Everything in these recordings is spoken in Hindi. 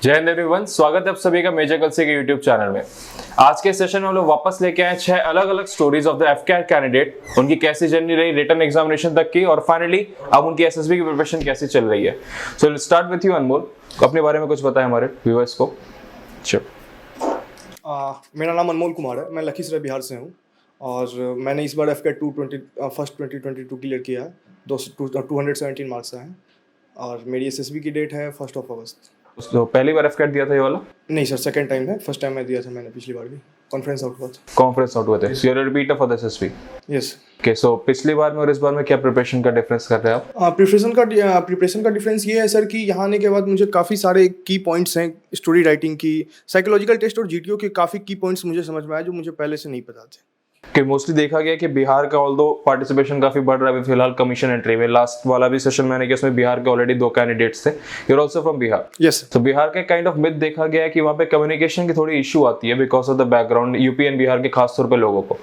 जय हिंद एवरीवन, स्वागत है आप सभी का मेजर कलसी के यूट्यूब चैनल में। आज के सेशन में हम लोग वापस लेके आए 6 अलग अलग स्टोरीज ऑफ द एफकेट कैंडिडेट, उनकी कैसी जर्नी रही रिटन एग्जामिनेशन तक की, और फाइनली अब उनकी एसएसबी की प्रिपरेशन कैसी चल रही है। So let's start with you Anmol, अपने बारे में कुछ बताएं हमारे व्यूअर्स को। मेरा नाम अनमोल कुमार है, मैं लखीसराय बिहार से हूँ और मैंने इस बार एफकेट 2022 क्लियर किया है। 217 मार्क्स आए हैं और मेरी एसएसबी की डेट है 1 अगस्त। तो पहली बार एफकेट दिया था ये वाला? नहीं सर, सेकंड टाइम है। फर्स्ट टाइम मैं दिया था मैंने पिछली बार भी, कॉन्फ्रेंस आउट हुआ था। कॉन्फ्रेंस आउट हुए थे। So you are repeater for the SSB? Yes. Okay, so पिछली बार में और इस बार में क्या प्रिपरेशन का डिफरेंस कर रहे हैं आप? प्रिपरेशन का डिफरेंस ये है सर कि यहाँ आने के बाद मुझे काफ़ी सारे की पॉइंट्स हैं, स्टोरी राइटिंग की, साइकोलॉजिकल टेस्ट और जीटीओ के काफ़ी की पॉइंट्स मुझे समझ में आए जो मुझे पहले से नहीं पता थे। कि मोस्टली देखा गया कि बिहार का ऑल्दो पार्टिसिपेशन काफी बढ़ रहा है फिलहाल कमीशन एंट्री में। लास्ट वाला भी सेशन मैंने किया, उसमें बिहार के ऑलरेडी 2 कैंडिडेट्स थे। You are also from Bihar? Yes. तो बिहार के काइंड ऑफ मिथ देखा गया है कि वहाँ पे कम्युनिकेशन की थोड़ी इशू आती है because of the background UP and Bihar के खास तौर पे लोगों को।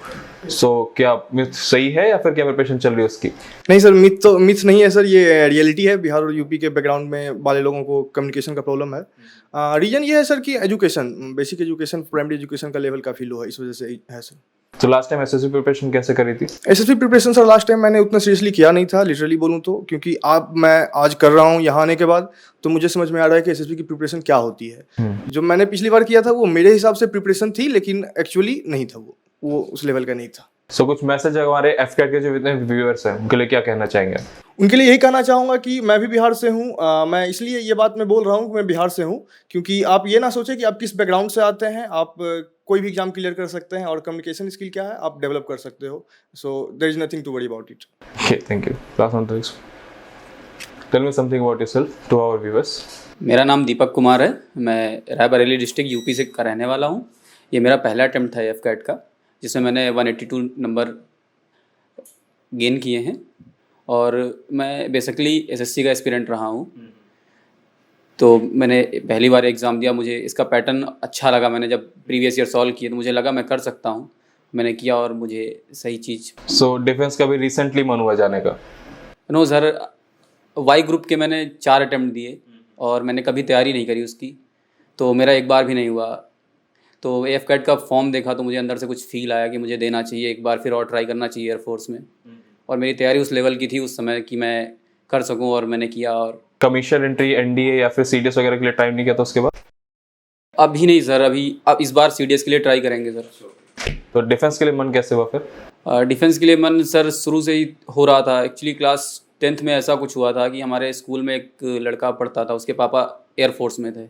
सो क्या मिथ सही है या फिर क्या प्रिपरेशन चल रही है उसकी? नहीं सर, मिथ नहीं है सर, ये रियलिटी है। बिहार और यूपी के बैकग्राउंड में वाले लोगों को कम्युनिकेशन का प्रॉब्लम है। रीजन ये है सर कि education, basic education, primary education का लेवल काफ़ी लो है, इस वजह से है सर। तो लास्ट टाइम एसएसबी प्रिपरेशन कैसे करी थी? SSB preparation sir last time मैंने उतना सीरियसली किया नहीं था, लिटरली बोलूँ तो, क्योंकि मैं आज कर रहा हूँ यहाँ आने के बाद, तो मुझे समझ में आ रहा है कि एसएसबी की प्रिपरेशन क्या होती है। जो मैंने पिछली बार किया था वो मेरे हिसाब से प्रिपरेशन थी, लेकिन एक्चुअली नहीं था, वो उस लेवल का नहीं था। सो कुछ मैसेज हमारे एफकेट के जो व्यूअर्स हैं उनके लिए क्या कहना चाहेंगे? उनके लिए यही कहना चाहूँगा कि मैं भी बिहार से हूँ। मैं इसलिए ये बात मैं बोल रहा हूँ कि मैं बिहार से हूँ, क्योंकि आप ये ना सोचें कि आप किस बैकग्राउंड से आते हैं, आप कोई भी एग्जाम क्लियर कर सकते हैं और कम्युनिकेशन स्किल क्या है आप डेवलप कर सकते हो। So there is nothing to worry about it. Okay, thank you. Last one tricks, tell me something about yourself to our viewers. मेरा नाम दीपक कुमार है, मैं रायबरेली डिस्ट्रिक्ट यूपी से का रहने वाला हूँ। ये मेरा पहला अटेम्प्ट था एफकेट का, जिसमें मैंने 182 नंबर गेन किए हैं और मैं बेसिकली एसएससी का एस्पिरेंट रहा हूँ। तो मैंने पहली बार एग्ज़ाम दिया, मुझे इसका पैटर्न अच्छा लगा। मैंने जब प्रीवियस ईयर सॉल्व किए तो मुझे लगा मैं कर सकता हूँ, मैंने किया और मुझे सही चीज़। सो डिफेंस का भी रिसेंटली मन हुआ जाने का? नो सर, वाई ग्रुप के मैंने 4 अटेम्प्ट दिए और मैंने कभी तैयारी नहीं करी उसकी, तो मेरा एक बार भी नहीं हुआ। तो एफकेट का फॉर्म देखा तो मुझे अंदर से कुछ फील आया कि मुझे देना चाहिए, एक बार फिर और ट्राई करना चाहिए एयरफोर्स में। और मेरी तैयारी उस लेवल की थी उस समय कि मैं कर सकूं और मैंने किया। और कमीशन एंट्री, एनडीए या फिर सीडीएस वगैरह के लिए टाइम नहीं किया था उसके बाद? अभी नहीं सर, अब इस बार सीडीएस के लिए ट्राई करेंगे सर। तो डिफेंस के लिए मन कैसे हुआ फिर? डिफेंस के लिए मन सर शुरू से ही हो रहा था। एक्चुअली क्लास 10th में ऐसा कुछ हुआ था कि हमारे स्कूल में एक लड़का पढ़ता था, उसके पापा एयरफोर्स में थे,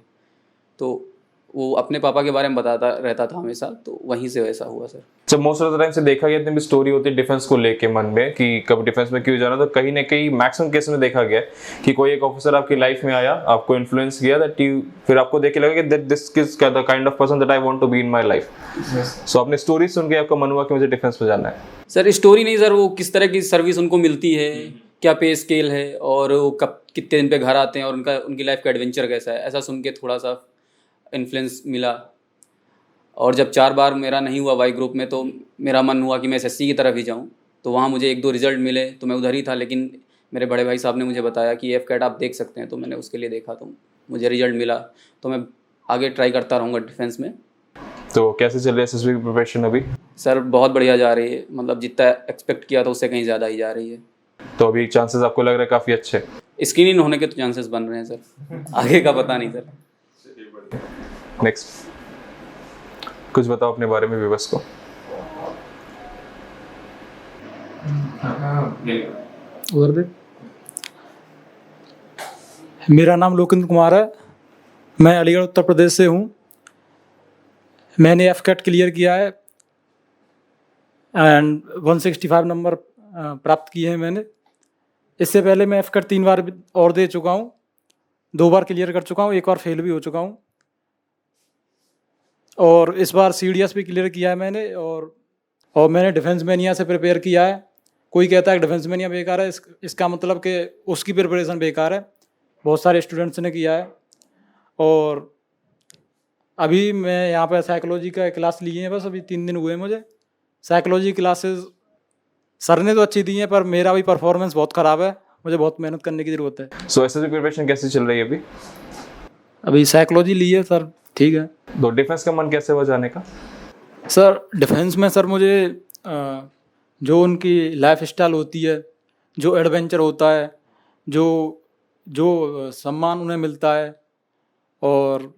तो वो अपने पापा के बारे में बताता रहता था हमेशा, तो वहीं से वैसा हुआ सर। जब मोस्ट ऑफ द टाइम से देखा गया इतनी भी स्टोरी होती है डिफेंस को लेके मन में कि कब डिफेंस में क्यों जाना, तो कहीं ना कहीं मैक्सिमम केस में देखा गया कि कोई एक ऑफिसर आपकी लाइफ में आया, आपको इन्फ्लुएंस किया, दैट यू फिर आपको देख के लगा कि this is the kind of person that I want to be in my life. So अपनी स्टोरी सुन के आपका मन हुआ कि मुझे डिफेंस में जाना है? सर स्टोरी नहीं सर, वो किस तरह की सर्विस उनको मिलती है, क्या पे स्केल है और वो कब कितने दिन पे घर आते हैं और उनकी लाइफ का एडवेंचर कैसा है, ऐसा सुन के थोड़ा सा इन्फ्लुएंस मिला। और जब 4 बार मेरा नहीं हुआ वाई ग्रुप में, तो मेरा मन हुआ कि मैं एसएससी की तरफ ही जाऊं। तो वहाँ मुझे 1-2 रिजल्ट मिले तो मैं उधर ही था, लेकिन मेरे बड़े भाई साहब ने मुझे बताया कि एफकेट आप देख सकते हैं, तो मैंने उसके लिए देखा तो मुझे रिजल्ट मिला। तो मैं आगे ट्राई करता रहूँगा डिफेंस में। तो कैसे चल रही है एसएसबी की प्रिपरेशन अभी? सर बहुत बढ़िया जा रही है, मतलब जितना एक्सपेक्ट किया था उससे कहीं ज़्यादा ही जा रही है। तो अभी चांसेस आपको लग रहा है काफ़ी अच्छे? स्क्रीन इन होने के तो चांसेस बन रहे हैं सर, आगे का पता नहीं सर। नेक्स्ट, कुछ बताओ अपने बारे में व्यूअर्स को। उधर देख। मेरा नाम लोकेंद्र कुमार है, मैं अलीगढ़ उत्तर प्रदेश से हूँ। मैंने एफकेट क्लियर किया है एंड 165 नंबर प्राप्त किए हैं मैंने। इससे पहले मैं एफकेट 3 बार और दे चुका हूँ, 2 बार क्लियर कर चुका हूँ, 1 बार फेल भी हो चुका हूँ। और इस बार सीडीएस भी क्लियर किया है मैंने। और मैंने डिफेंस मैनिया से प्रिपेयर किया है। कोई कहता है कि डिफेंस मैनिया बेकार है, इसका मतलब कि उसकी प्रिपरेशन बेकार है, बहुत सारे स्टूडेंट्स ने किया है। और अभी मैं यहाँ पर साइकोलॉजी का क्लास लिए हैं, बस अभी 3 दिन हुए मुझे। साइकोलॉजी क्लासेस सर ने तो अच्छी दी हैं, पर मेरा भी परफॉर्मेंस बहुत ख़राब है, मुझे बहुत मेहनत करने की ज़रूरत है। सो एसएसबी प्रिपरेशन कैसे चल रही है अभी? अभी साइकोलॉजी ली है सर, ठीक है। तो डिफेंस का मन कैसे हुआ जाने का? सर डिफेंस में सर मुझे जो उनकी लाइफ स्टाइल होती है, जो एडवेंचर होता है, जो जो सम्मान उन्हें मिलता है, और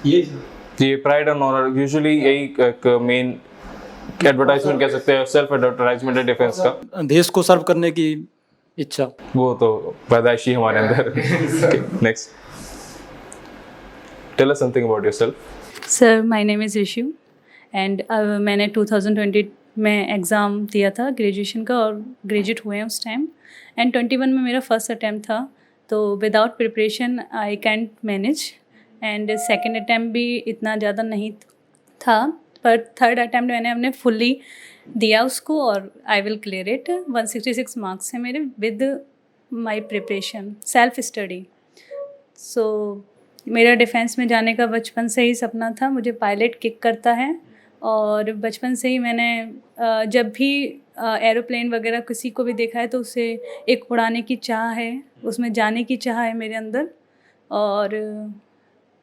ये प्राइड एंड ऑनर यूजुअली यही एक मेन एडवर्टाइजमेंट कह सकते हैं, सेल्फ एडवर्टाइजमेंट है डिफेंस का। देश को सर्व करने की इच्छा। वो तो पैदाइशी हमारे अंदर। Next, tell us something about yourself. Sir my name is Rishu and मैंने 2020 में एग्ज़ाम दिया था ग्रेजुएशन का और ग्रेजुएट हुए हैं उस टाइम, एंड 21 में मेरा फर्स्ट अटैम्प्ट था, तो without preparation I can't manage, and second attempt भी इतना ज़्यादा नहीं था, पर थर्ड अटैम्प्ट मैंने अपने फुल्ली दिया उसको और I will clear it. 166 marks हैं मेरे with my preparation self study. So मेरा डिफेंस में जाने का बचपन से ही सपना था, मुझे पायलट किक करता है, और बचपन से ही मैंने जब भी एरोप्लेन वगैरह किसी को भी देखा है तो उसे एक उड़ाने की चाह है, उसमें जाने की चाह है मेरे अंदर। और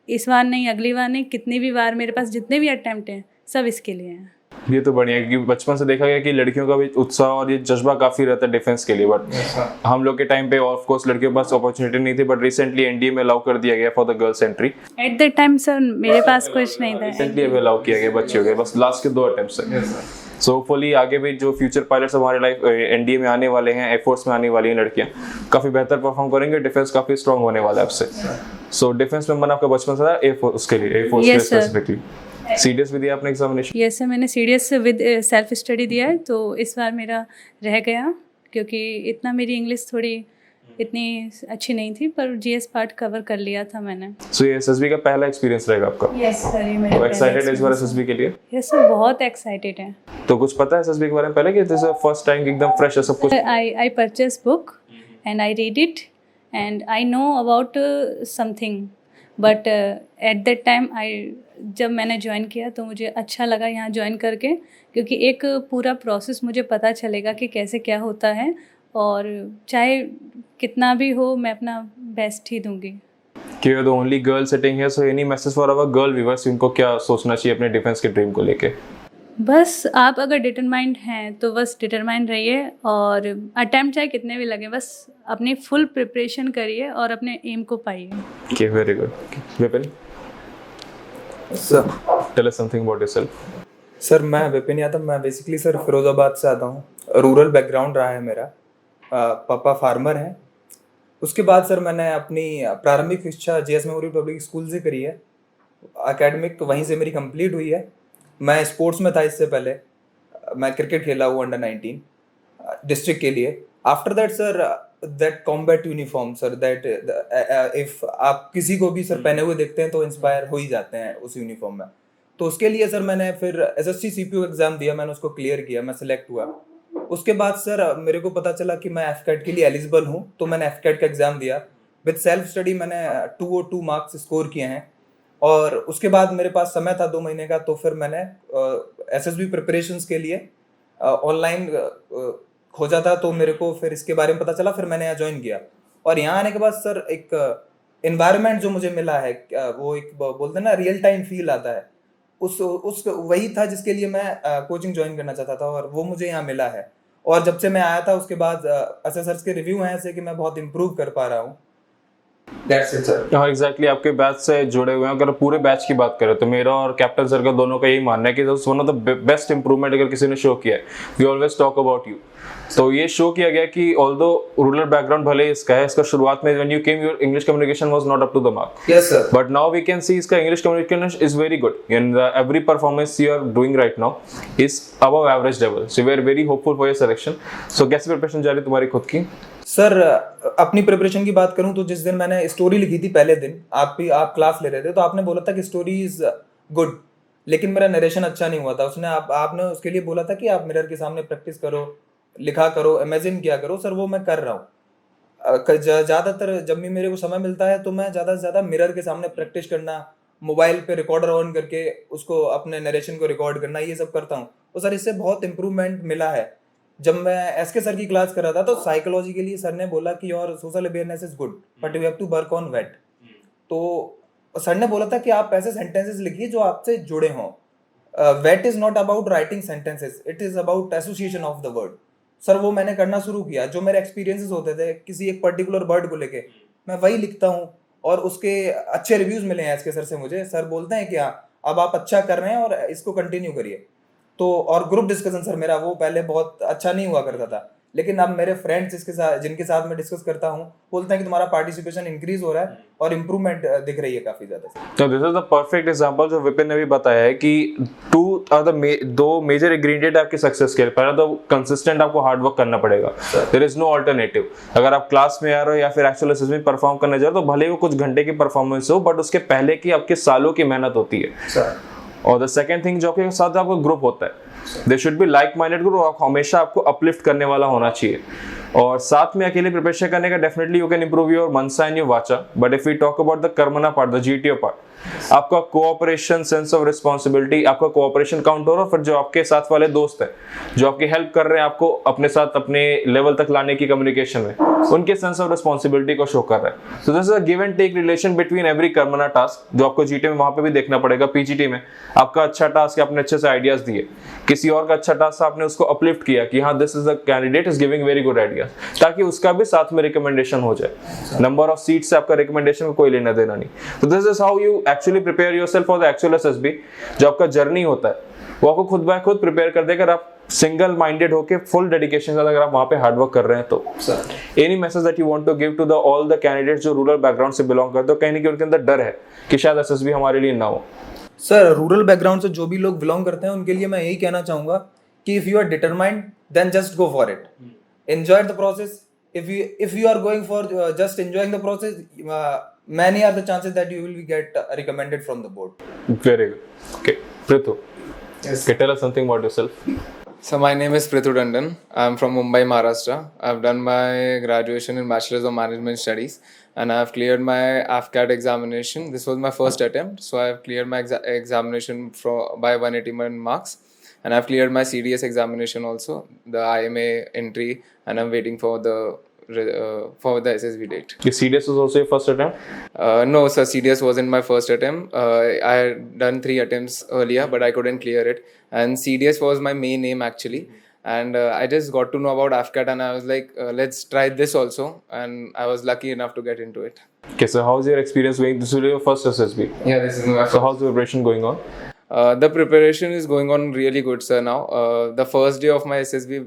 इस बार नहीं, अगली बार नहीं, कितनी भी बार मेरे पास जितने भी अटैम्प्ट हैं सब इसके लिए हैं। ये तो बढ़िया है, क्योंकि बचपन से देखा गया कि लड़कियों का भी उत्साह और ये जज्बा काफी रहता है डिफेंस के लिए, बट हम लोग के टाइम पे ऑफ कोर्स लड़कियों के पास अपॉर्चुनिटी नहीं थी, बट रिसेंटली एनडीए में अलाउ कर दिया गया for the girls entry. At the time sir मेरे पास कुछ नहीं था, रिसेंटली अभी अलाउ किया गया बच्चियों के, बस लास्ट के 2 अटेम्प्ट्स हैं। सो होपफुली आगे भी जो फ्यूचर पायलट्स हमारे लाइफ एनडीए में आने वाले हैं, एयरफोर्स में आने वाली हैं लड़कियां, काफी बेहतर परफॉर्म करेंगे, डिफेंस काफी स्ट्रांग होने वाला है आपसे। सो डिफेंस में मन आपका बचपन से था एयरफोर्स उसके लिए, एयरफोर्स के Yes, sir. स्पेसिफिकली। सीडीएस भी दिया आपने एग्जामिनेशन? यस सर मैंने सीडीएस विद सेल्फ स्टडी दिया है, तो इस बार मेरा रह गया क्योंकि इतना मेरी इंग्लिश थोड़ी इतनी अच्छी नहीं थी, पर जीएस पार्ट कवर कर लिया था मैंने। सो ये एसएसबी का पहला एक्सपीरियंस रहेगा आपका? यस सर, ये मेरा एक्साइटेड है इस बार एसएसबी के लिए? यस सर, बहुत एक्साइटेड है। तो कुछ पता है एसएसबी के बारे में पहले कि दिस इज फर्स्ट टाइम एकदम फ्रेश है सब कुछ? I purchased book and I read it and I know about something, but at that time जब मैंने ज्वाइन किया तो मुझे अच्छा लगा यहाँ ज्वाइन करके, क्योंकि एक पूरा प्रोसेस मुझे पता चलेगा कि कैसे क्या होता है, और चाहे कितना भी हो मैं अपना बेस्ट ही दूंगी। कि you are the only girl sitting here, so any message for our girl viewers, उनको क्या सोचना चाहिए अपने डिफेंस के ड्रीम को लेके? बस आप अगर डिटरमाइंड हैं तो बस डिटरमाइंड रहिए, और अटैम्प्ट चाहे कितने भी लगे, बस अपनी फुल प्रिपरेशन करिए और अपने एम को पाइए। Okay, very good. Vipin, sir tell us something about yourself. Sir मैं विपिन यादव, मैं बेसिकली सर फिरोज़ाबाद से आता हूँ। रूरल बैकग्राउंड रहा है मेरा, पापा फार्मर हैं। उसके बाद सर मैंने अपनी प्रारंभिक शिक्षा जेएस मेमोरियल पब्लिक स्कूल से करी है, एकेडमिक वहीं से मेरी कंप्लीट हुई है। मैं स्पोर्ट्स में था इससे पहले, मैं क्रिकेट खेला हूँ अंडर 19 डिस्ट्रिक्ट के लिए। After that sir that combat uniform sir, that if आप किसी को भी सर पहने हुए देखते हैं तो इंस्पायर हो ही जाते हैं उस यूनिफॉर्म में। तो उसके लिए सर मैंने फिर एसएससी सीपीयू एग्जाम दिया, मैंने उसको क्लियर किया, मैं सिलेक्ट हुआ। उसके बाद सर मेरे को पता चला कि मैं एफकैट के लिए एलिजिबल हूँ, तो मैंने एफकैट का एग्जाम दिया। विद सेल्फ स्टडी मैंने 202 मार्क्स स्कोर किए हैं, और उसके बाद मेरे पास समय था 2 महीने का, तो फिर मैंने एसएसबी प्रिपरेशंस के लिए ऑनलाइन खोजा था, तो मेरे को फिर इसके बारे में पता चला, फिर मैंने यहाँ ज्वाइन किया। और यहाँ आने के बाद सर एक एनवायरनमेंट जो मुझे मिला है, वो एक बोलते हैं ना रियल टाइम फील आता है, उस वही था जिसके लिए मैं कोचिंग ज्वाइन करना चाहता था, और वो मुझे यहाँ मिला है। और जब से मैं आया था उसके बाद असेसर्स के रिव्यू हैं ऐसे कि मैं बहुत इम्प्रूव कर पा रहा हूँ। That's it, sir. हाँ एग्जैक्टली, आपके बैच से जुड़े हुए हैं। अगर पूरे बैच की बात करें तो मेरा और कैप्टन सर का दोनों का यही मानना है कि one of the best improvement अगर किसी ने शो किया है, we always talk about you. तो ये शो किया गया कि ऑल्दो रूरल बैकग्राउंड भले इसका है, इसका शुरुआत में when you came your English communication was not up to the mark, Yes, sir. But now we can see इसका English communication is very good, and every performance you are doing right now is above average level, so we are very hopeful for your selection. So कैसी प्रिपरेशन जा रही है तुम्हारी खुद की? सर अपनी प्रिपरेशन की बात करूं तो जिस दिन मैंने स्टोरी लिखी थी, पहले दिन आप क्लास ले रहे थे, तो आपने बोला था कि स्टोरी इज गुड, लेकिन मेरा नरेशन अच्छा नहीं हुआ था। आपने उसके लिए बोला था कि आप मिरर के सामने प्रैक्टिस करो, लिखा करो, इमेजिन किया करो। सर वो मैं कर रहा हूँ। ज़्यादातर जब भी मेरे को समय मिलता है तो मैं ज़्यादा से ज़्यादा मिरर के सामने प्रैक्टिस करना, मोबाइल पे रिकॉर्डर ऑन करके उसको अपने नरेशन को रिकॉर्ड करना, ये सब करता हूँ। तो सर इससे बहुत इम्प्रूवमेंट मिला है। जब मैं एस के सर की क्लास कर रहा था तो साइकोलॉजी के लिए सर ने बोला कि your social awareness is good but you have to work on weight. तो सर ने बोला था कि आप ऐसे सेंटेंसेस लिखिए जो आपसे जुड़े हों। Weight is not about writing sentences, it is about association of the word. Sir वो मैंने करना शुरू किया, जो मेरे एक्सपीरियंसेस होते थे किसी एक पर्टिकुलर वर्ड को लेके मैं वही लिखता हूँ और उसके अच्छे रिव्यूज मिले हैं एस के सर से मुझे। सर बोलते हैं कि हाँ अब आप अच्छा कर रहे हैं और इसको कंटिन्यू करिए। तो और ग्रुप डिस्कशन सर मेरा वो पहले बहुत अच्छा नहीं हुआ करता था, लेकिन अब मेरे फ्रेंड्स जिनके साथ मैं डिस्कस करता हूँ बोलते हैं कि तुम्हारा पार्टिसिपेशन इंक्रीज हो रहा है और इम्प्रूवमेंट दिख रही है काफी ज्यादा। तो this is the perfect example जो विपिन ने भी बताया है कि टू आर द दो मेजर इंग्रेडिएंट आपके सक्सेस के लिए। पहला तो कंसिस्टेंट आपको हार्ड वर्क करना पड़ेगा, देयर इज नो अल्टरनेटिव। अगर आप क्लास में आ रहे हो या फिर एक्चुअल असेसमेंट में परफॉर्म करने जा रहे हो तो भले ही वो कुछ घंटे की परफॉर्मेंस हो, बट उसके पहले की आपके सालों की मेहनत होती है। और द सेकंड थिंग जो आपके साथ आपका ग्रुप होता है, they should be like minded group, हमेशा आपको अपलिफ्ट करने वाला होना चाहिए। और साथ में अकेले प्रिपरेशन करने का definitely you can improve your मनसा एंड योर वाचा, but if we talk about the कर्मना पार्ट, द जीटीओ पार्ट, आपका कोऑपरेशन, सेंस ऑफ रिस्पांसिबिलिटी, आपका कोऑपरेशन काउंट हो रहा है, फिर जो आपके साथ वाले दोस्त हैं जो आपकी हेल्प कर रहे हैं आपको अपने साथ अपने लेवल तक लाने की कम्युनिकेशन में, उनके सेंस ऑफ रिस्पांसिबिलिटी को शो कर रहा है। So this is a give and take relation between every कर्मना टास्क, जो आपको जीटी में वहां पे भी देखना पड़ेगा। पीजीटी में आपका अच्छा टास्क है, आपने अच्छे से आइडियाज दिए, किसी और का अच्छा टास्क आपने उसको अपलिफ्ट किया कि हाँ this is the candidate is giving very good ideas, ताकि उसका भी साथ में रिकमेंडेशन हो जाए। नंबर ऑफ सीट्स से आपका रिकमेंडेशन को कोई लेना देना नहीं। तो this is how you actually prepare yourself for the actual SSB. जो आपका जर्नी होता है वो आपको खुद बाय खुद प्रिपेयर कर देगा, अगर आप सिंगल माइंडेड होके फुल डेडिकेशन के साथ अगर आप वहां पे हार्ड वर्क कर रहे हैं तो। Any message that you want to give to the all the candidates जो रूरल बैकग्राउंड से बिलोंग करते हो, कहीं ना कहीं उनके अंदर डर है कि शायद एसएसबी हमारे लिए ना हो। सर रूरल बैकग्राउंड से जो भी लोग बिलोंग करते हैं उनके लिए मैं यही कहना चाहूंगा कि if you are determined then just go for it, enjoy the process. if you are going for just enjoying the process, many are the chances that you will get recommended from the board. Very good. Okay, Prithu. Yes. Okay, tell us something about yourself. So my name is Prithu Tandon. I'm from Mumbai, Maharashtra. I've done my graduation in Bachelor's of Management Studies and I've cleared my AFCAT examination. This was my first attempt. So I've cleared my examination by 181 marks and I've cleared my CDS examination also, the IMA entry, and I'm waiting for the SSB date. The CDS was also your first attempt? No, sir, CDS wasn't my first attempt. I had done 3 attempts earlier, but I couldn't clear it. And CDS was my main aim actually. And I just got to know about AFCAT and I was like, let's try this also. And I was lucky enough to get into it. Okay, so how's your experience going? This will be your first SSB. Yeah, this is my first. So how's the preparation going on? The preparation is going on really good, sir, now. The first day of my SSB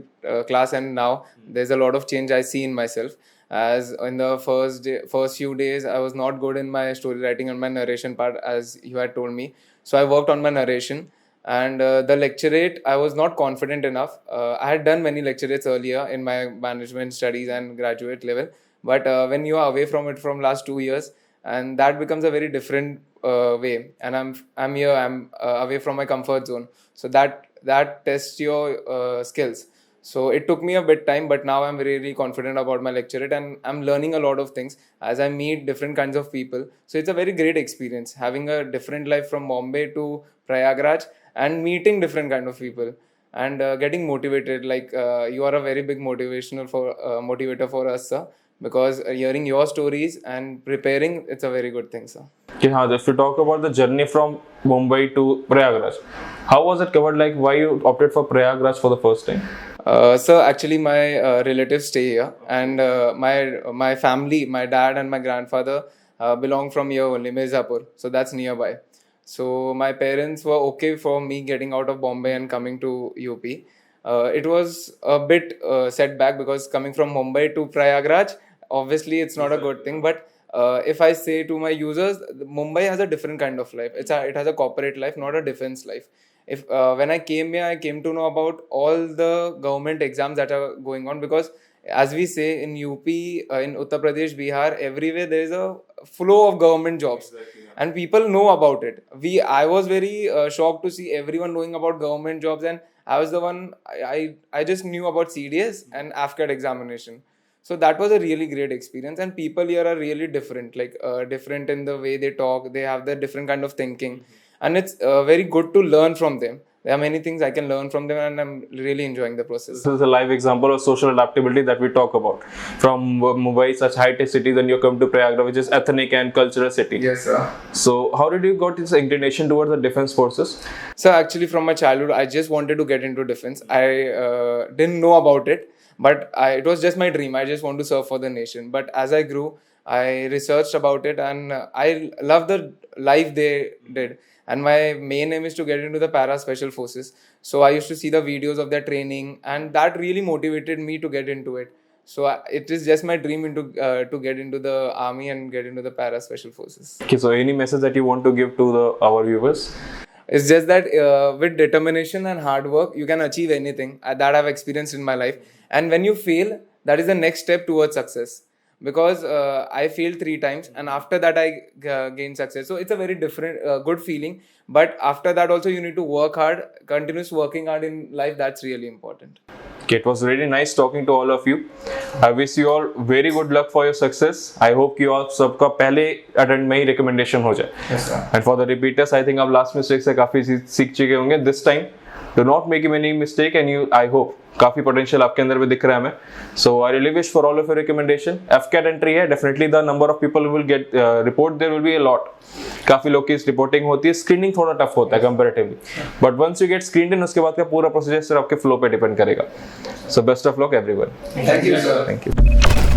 class and now there's a lot of change I see in myself. As in the first few days, I was not good in my story writing and my narration part, as you had told me. So I worked on my narration. And the lecturate, I was not confident enough. I had done many lecturates earlier in my management studies and graduate level. But when you are away from it from last 2 years, and that becomes a very different way, and I'm here, I'm away from my comfort zone, so that tests your skills. So it took me a bit time, but now I'm really confident about my lecturate and I'm learning a lot of things as I meet different kinds of people. So it's a very great experience having a different life from Bombay to Prayagraj and meeting different kind of people and getting motivated. Like you are a very big motivator for us, sir, because hearing your stories and preparing, it's a very good thing, sir. Okay, if you talk about the journey from Mumbai to Prayagraj, how was it covered? Like, why you opted for Prayagraj for the first time? Sir, actually my relatives stay here and my family, my dad and my grandfather belong from here only, Mirzapur, so that's nearby. So my parents were okay for me getting out of Bombay and coming to UP. It was a bit setback because coming from Mumbai to Prayagraj, obviously it's not a good thing, but if I say to my users, Mumbai has a different kind of life. It has a corporate life, not a defense life. If when I came here, I came to know about all the government exams that are going on, because as we say in UP, in Uttar Pradesh, Bihar, everywhere there is a flow of government jobs. Exactly. And people know about it. I was very shocked to see everyone knowing about government jobs, and I was the one, I just knew about CDS and AFCAT examination. So that was a really great experience, and people here are really different, like different in the way they talk. They have the different kind of thinking, and it's very good to learn from them. there are many things I can learn from them, and I'm really enjoying the process. This is a live example of social adaptability that we talk about. From Mumbai, such high-tech city, then you come to Prayagraj, which is ethnic and cultural city. Yes, sir. So how did you got this inclination towards the defense forces? So actually, from my childhood, I just wanted to get into defense. I didn't know about it, but it was just my dream. I just want to serve for the nation. But as I grew, I researched about it, and I love the life they did. And my main aim is to get into the para special forces. So I used to see the videos of their training, and that really motivated me to get into it. So it is just my dream to get into the army and get into the para special forces. Okay, so any message that you want to give to our viewers? It's just that with determination and hard work, you can achieve anything that I've experienced in my life. And when you fail, that is the next step towards success. Because I failed 3 times, and after that I gained success. So it's a very different, good feeling. But after that also you need to work hard, continuous working hard in life. That's really important. Okay, it was really nice talking to all of you. I wish you all very good luck for your success. I hope कि आप सबका पहले अटेम्प्ट में ही रिकमेंडेशन हो जाए. Yes, sir. And for the repeaters, I think आप लास्ट मिस्टेक से काफी सीख चुके होंगे. This time, do not make any mistake, and you, I hope, काफी पोटेंशियल आपके अंदर भी दिख रहा है हमें. So I really wish for all of your recommendation. FCAT entry है, definitely the number of people who will get report there will be a lot. काफी लोग की रिपोर्टिंग होती है, स्क्रीनिंग थोड़ा टफ होता है comparatively, but once you get screened इन उसके बाद का पूरा प्रोसीजर सिर्फ आपके फ्लो पे डिपेंड करेगा. So best of luck everyone. Thank you, sir. Thank you.